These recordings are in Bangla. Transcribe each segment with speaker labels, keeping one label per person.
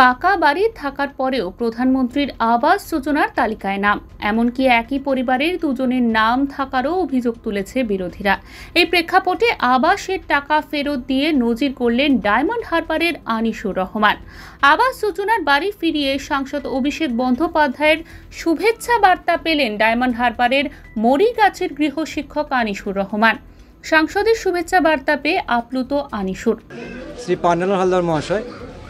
Speaker 1: পাকা বাড়ি থাকার পরেও প্রধানমন্ত্রীর আবাস যোজনার তালিকায় নাম, এমনকি একই পরিবারের দুজনের নাম থাকারও অভিযোগ তুলেছে বিরোধীরা। এই প্রেক্ষাপটে আবাসের টাকা ফেরত দিয়ে নজির করলেন ডায়মন্ড হারবারের আনিসুর রহমান। আবাস যোজনার বাড়ি ফিরিয়ে সাংসদ অভিষেক বন্দ্যোপাধ্যায়ের শুভেচ্ছা বার্তা পেলেন ডায়মন্ড হারবারের মরিগাছের গৃহশিক্ষক আনিসুর রহমান। সাংসদের শুভেচ্ছা বার্তা পেয়ে আপ্লুত আনিসুর।
Speaker 2: শ্রী পান্নালাল হালদার মহাশয়,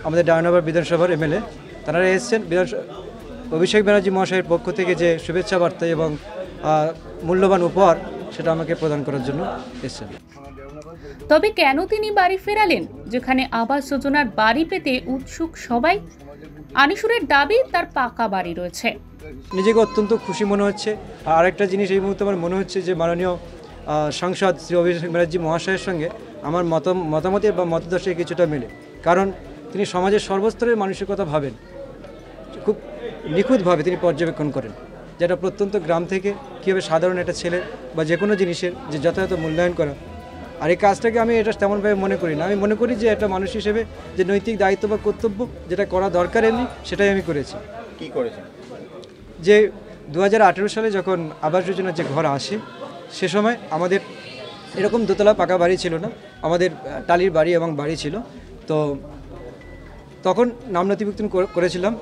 Speaker 2: আমাদের ডায়মন্ড হারবার বিধানসভার এমএলএ, তারা এসেছেন অভিষেক ব্যানার্জি মহাশয়ের পক্ষ থেকে যে শুভেচ্ছা বার্তা এবং মূল্যবান উপহার সেটা আমাকে প্রদান করার জন্য এসেছেন।
Speaker 1: তবে কেন তিনি বাড়ি ফেরালেন, যেখানে আবাস যোজনার বাড়ি পেতে উৎসুক সবাই? আনিসুরের দাবি তার পাকা বাড়ি রয়েছে।
Speaker 2: নিজেকে অত্যন্ত খুশি মনে হচ্ছে। আর আরেকটা জিনিস এই মুহূর্তে আমার মনে হচ্ছে যে মাননীয় সাংসদ শ্রী অভিষেক ব্যানার্জি মহাশয়ের সঙ্গে আমার মতামতের বা মতাদর্শে কিছুটা মেলে, কারণ তিনি সমাজের সর্বস্তরের মানুষের কথা ভাবেন, খুব নিখুঁতভাবে তিনি পর্যবেক্ষণ করেন, যেটা প্রত্যন্ত গ্রাম থেকে কীভাবে সাধারণ একটা ছেলে বা যে কোনো জিনিসের যে যথাযথ মূল্যায়ন করা। আর এই কাজটাকে আমি এটা তেমনভাবে মনে করি না। আমি মনে করি যে একটা মানুষ হিসেবে যে নৈতিক দায়িত্ব বা কর্তব্য যেটা করা দরকার এমনি, সেটাই আমি করেছি।
Speaker 3: কী করেছেন?
Speaker 2: যে 2018 সালে যখন আবাস যোজনার যে ঘর আসে, সে সময় আমাদের এরকম দোতলা পাকা বাড়ি ছিল না, আমাদের টালির বাড়ি এবং বাড়ি ছিল। তো তখন নাম নথিভুক্ত করেছিলাম।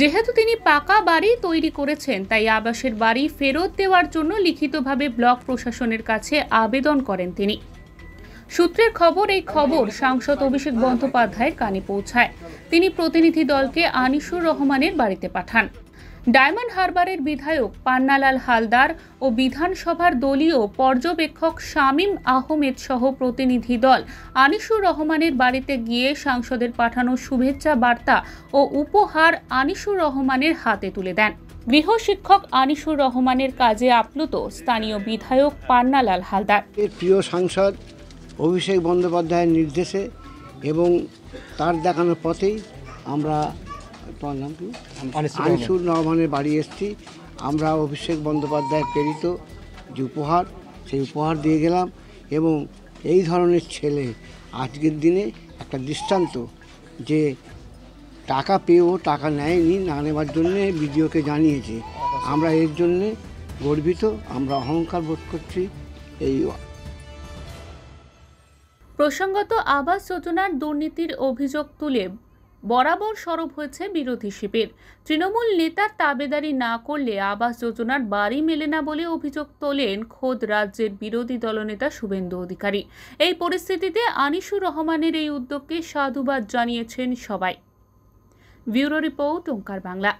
Speaker 1: যেহেতু তিনি পাকা বাড়ি তৈরি করেছেন, তাই আবাসের বাড়ি ফেরত দেওয়ার জন্য লিখিতভাবে ব্লক প্রশাসনের কাছে আবেদন করেন তিনি। সূত্রের খবর, এই খবর সাংসদ অভিষেক বন্দ্যোপাধ্যায়ের কানে পৌঁছায়। তিনি প্রতিনিধি দলকে আনিসুর রহমানের বাড়িতে পাঠান। ডায়মন্ড হারবারের বিধায়ক পান্নালাল হালদার ও বিধানসভার দলীয় পর্যবেক্ষক শামীম আহমেদ সহ প্রতিনিধি দল আনিসুর রহমানের বাড়িতে গিয়ে সাংসদের পাঠানো শুভেচ্ছা বার্তা ও উপহার আনিসুর রহমানের হাতে তুলে দেন। গৃহশিক্ষক আনিসুর রহমানের কাজে আপ্লুত স্থানীয় বিধায়ক পান্নালাল হালদার।
Speaker 4: প্রিয় সাংসদ অভিষেক বন্দ্যোপাধ্যায়ের নির্দেশে এবং তার দেখানোর পথেই আমরা আনিসুর রহমানের বাড়ি এসেছি। আমরা অভিষেক বন্দ্যোপাধ্যায় প্রেরিত যে উপহার, সেই উপহার দিয়ে গেলাম। এবং এই ধরনের ছেলে আজকের দিনে একটা দৃষ্টান্ত, যে টাকা পেয়েও টাকা নেয়নি, না নেওয়ার জন্যে বিডিওকে জানিয়েছে। আমরা এর জন্যে গর্বিত, আমরা অহংকার বোধ করছি। এই
Speaker 1: প্রসঙ্গত, আবাস যোজনার দুর্নীতির অভিযোগ তুলে বরাবর সরব হয়েছে বিরোধী শিবির। তৃণমূল নেতার তাবেদারি না করলে আবাস যোজনার বাড়ি মেলে না বলে অভিযোগ তোলেন খোদ রাজ্যের বিরোধী দলনেতা শুভেন্দু অধিকারী। এই পরিস্থিতিতে আনিসুর রহমানের এই উদ্যোগকে সাধুবাদ জানিয়েছেন সবাই। ব্যুরো রিপোর্ট, ওঙ্কার বাংলা।